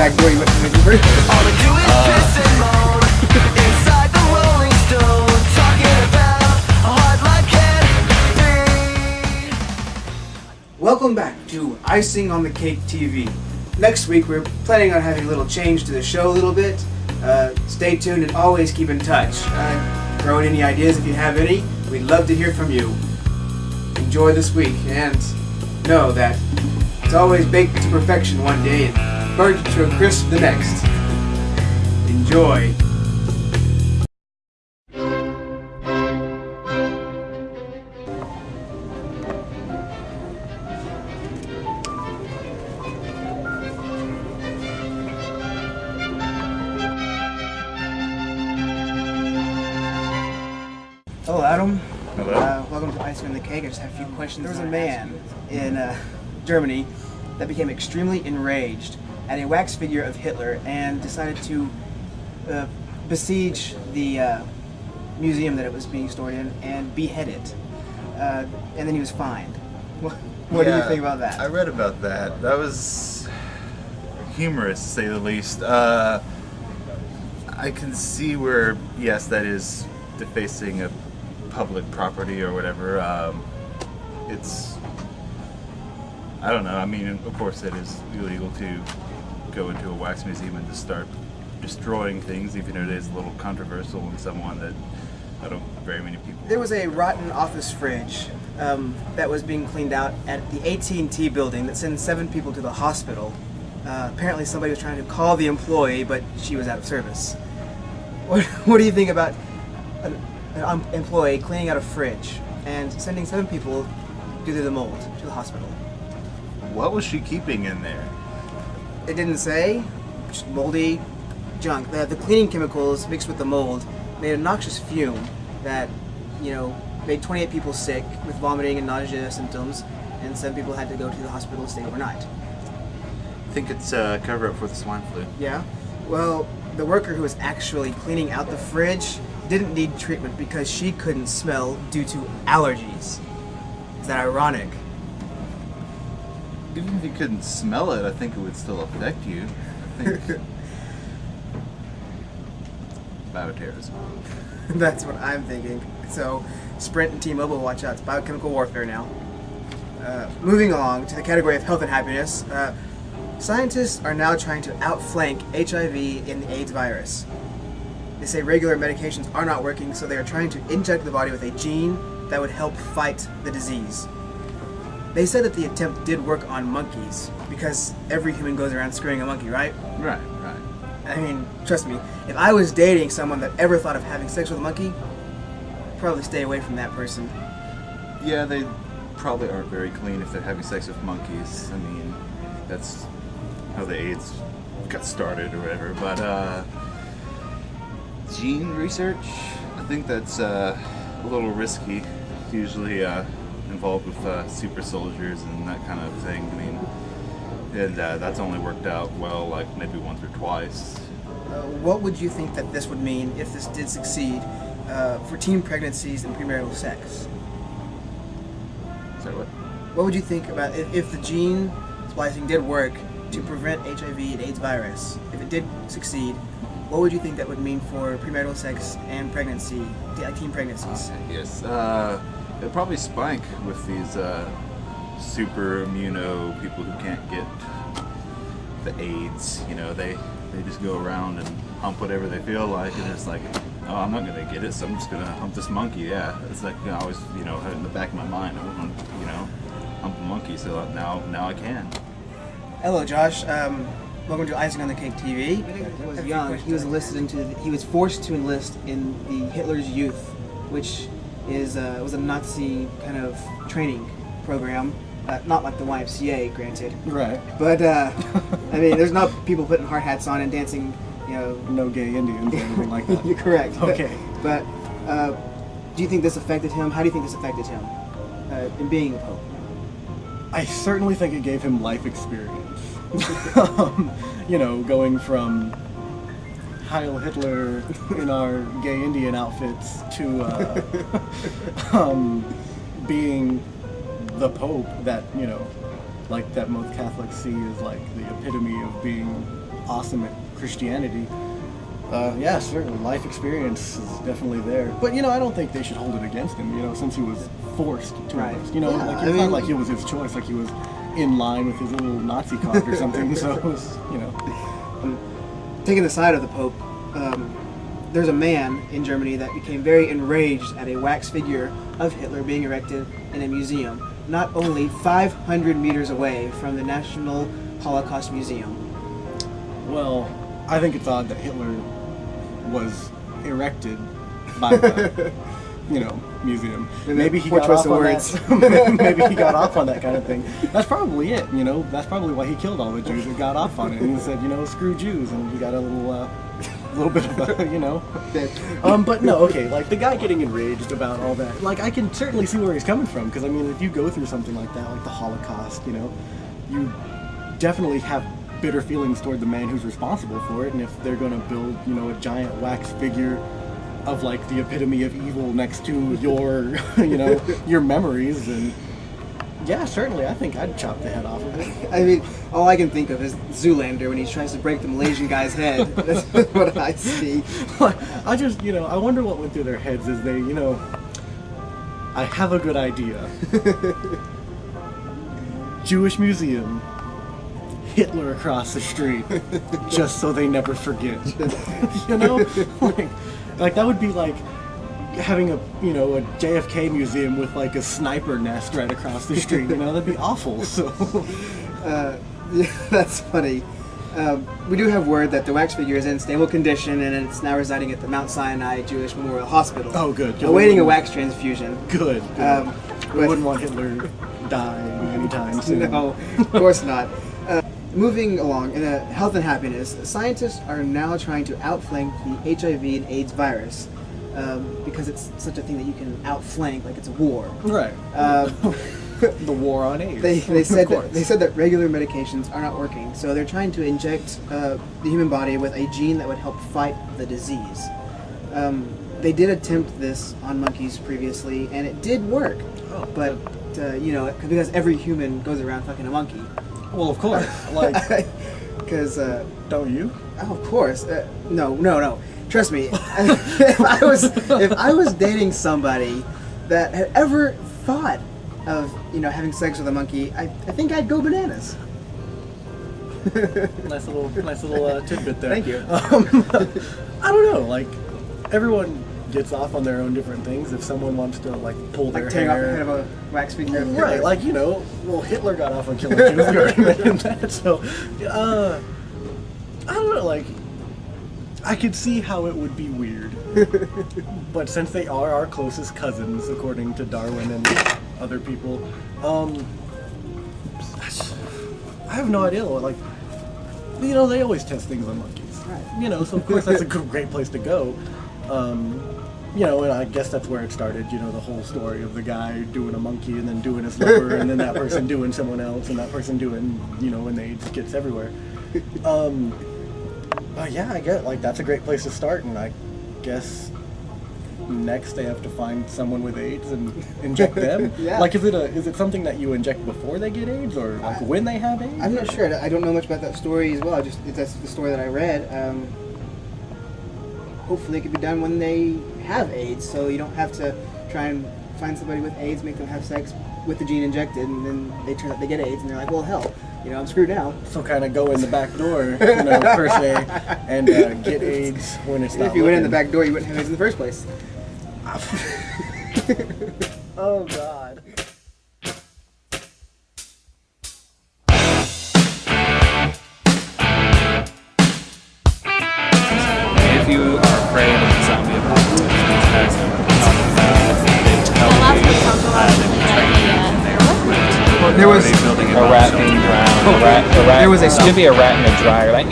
back doing what you do first. All I do is piss and moan inside the Rolling Stone, talking about a heart like can't be. Welcome back to Icing on the Cake TV. Next week we're planning on having a little change to the show a little bit. Stay tuned and always keep in touch. Throw in any ideas if you have any. We'd love to hear from you. Enjoy this week and know that it's always baked to perfection one day and burnt to a crisp the next. Enjoy. Hello, Adam. Hello. Welcome to Icing on the Cake. I just have a few questions. There was a man in Germany that became extremely enraged at a wax figure of Hitler and decided to besiege the museum that it was being stored in and behead it. And then he was fined. What do you think about that? I read about that. That was humorous, to say the least. I can see where, yes, that is defacing a public property or whatever. It's, I don't know. I mean, of course, it is illegal to go into a wax museum and just start destroying things, even if it is a little controversial and someone that I don't very many people. There was a rotten office fridge that was being cleaned out at the AT&T building that sent 7 people to the hospital. Apparently somebody was trying to call the employee, but she was out of service. What do you think about an employee cleaning out a fridge and sending 7 people due to the mold to the hospital? What was she keeping in there? It didn't say. Just moldy junk. The cleaning chemicals mixed with the mold made a noxious fume that, made 28 people sick with vomiting and nausea symptoms, and 7 people had to go to the hospital to stay overnight. I think it's a cover-up for the swine flu. Yeah? Well, the worker who was actually cleaning out the fridge didn't need treatment because she couldn't smell due to allergies. Is that ironic? Even if you couldn't smell it, I think it would still affect you. I think bioterrorism. That's what I'm thinking. So, Sprint and T-Mobile, watch out. It's biochemical warfare now. Moving along to the category of health and happiness, scientists are now trying to outflank HIV in the AIDS virus. They say regular medications are not working, so they are trying to inject the body with a gene that would help fight the disease. They said that the attempt did work on monkeys, because every human goes around screwing a monkey, right? Right. I mean, trust me, if I was dating someone that ever thought of having sex with a monkey, I'd probably stay away from that person. Yeah, they probably aren't very clean if they're having sex with monkeys. I mean, that's how the AIDS got started or whatever. But gene research, I think that's a little risky. It's usually involved with super soldiers and that kind of thing. I mean, and that's only worked out well, like maybe once or twice. What would you think that this would mean if this did succeed for teen pregnancies and premarital sex? Sorry, what? What would you think about if the gene splicing did work to prevent HIV and AIDS virus? If it did succeed, what would you think that would mean for premarital sex and pregnancy, like teen pregnancies? Okay, yes. It'll probably spike with these super immuno people who can't get the AIDS. They just go around and hump whatever they feel like, and it's like, oh, I'm not gonna get it, so I'm just gonna hump this monkey. Yeah, it's like I always, have in the back of my mind, I want to, hump a monkey, so now I can. Hello, Josh. Welcome to Icing on the Cake TV. When he was young, he was forced to enlist in the Hitler's Youth, which was a Nazi kind of training program. Not like the YMCA, granted. Right. But, I mean, there's not people putting hard hats on and dancing, No gay Indians or anything like that. You're correct. Okay. But, do you think this affected him? How do you think this affected him in being a Pope? I certainly think it gave him life experience. Going from Heil Hitler in our gay Indian outfits to being the Pope that, like that most Catholics see as like the epitome of being awesome at Christianity. Yeah, certainly life experience is definitely there. But I don't think they should hold it against him. Since he was forced to Right. enlist. Yeah, like I it's mean- not like it was his choice. Like he was in line with his little Nazi card or something. So it was, Taking the side of the Pope, there's a man in Germany that became very enraged at a wax figure of Hitler being erected in a museum, not only 500 meters away from the National Holocaust Museum. Well, I think it's odd that Hitler was erected by the, museum. Maybe he Poor got choice off of on words. that. Maybe he got off on that kind of thing. That's probably it. That's probably why he killed all the Jews and got off on it. And he said, screw Jews, and he got a little bit of a, But no, okay. Like the guy getting enraged about all that. Like I can certainly see where he's coming from, because I mean, if you go through something like that, like the Holocaust, you definitely have bitter feelings toward the man who's responsible for it, and if they're going to build, a giant wax figure of like the epitome of evil next to your, your memories, and yeah, certainly, I think I'd chop the head off of it. I mean, all I can think of is Zoolander when he tries to break the Malaysian guy's head. That's what I see. I just, I wonder what went through their heads as they, I have a good idea. Jewish museum. Hitler across the street, just so they never forget. like that would be like having a JFK museum with like a sniper nest right across the street. That'd be awful. So Yeah, that's funny. We do have word that the wax figure is in stable condition and it's now residing at the Mount Sinai Jewish Memorial Hospital. Oh, good. Awaiting a wax transfusion. good. We But- wouldn't want Hitler dying anytime soon. No, of course not. Moving along, in health and happiness, scientists are now trying to outflank the HIV and AIDS virus because it's such a thing that you can outflank, like it's a war. Right. The war on AIDS. They Of said course. that regular medications are not working, so they're trying to inject the human body with a gene that would help fight the disease. They did attempt this on monkeys previously, and it did work. Oh, but because every human goes around fucking a monkey. Well, of course. Like, Because don't you? oh, of course, no. Trust me, if I was dating somebody that had ever thought of having sex with a monkey, I think I'd go bananas. Nice little tidbit there. Thank you. I don't know. Like everyone gets off on their own different things. If someone wants to like pull their Like tearing off the hair, head of a wax figure. of right? Hitler. Like well, Hitler got off on killing Jews. We already mentioned that. So, I don't know. Like, I could see how it would be weird, but since they are our closest cousins, according to Darwin and other people, I have no idea. Like, they always test things on monkeys. Right. So of course that's a great place to go. And I guess that's where it started, the whole story of the guy doing a monkey and then doing his lover and then that person doing someone else and that person doing, when AIDS gets everywhere. Yeah, I get, like, that's a great place to start, and I guess next they have to find someone with AIDS and inject them. Yeah. Like, is it something that you inject before they get AIDS, or like when they have AIDS? I'm not sure. I don't know much about that story as well. That's the story that I read. Hopefully, it could be done when they have AIDS, so you don't have to try and find somebody with AIDS, make them have sex with the gene injected, and then they turn out they get AIDS, and they're like, well, hell, I'm screwed now. So kind of go in the back door, per se, and get AIDS when it's not If you went in the looking. back door, you wouldn't have AIDS in the first place. Oh God. If you are afraid of the zombie apocalypse, these guys know what they're talking about. They've last helped we you. talked about They've been training you. They're equipped. There was They're building A rat being drowned. A rat. There was a It could be a rat in a dryer. Like.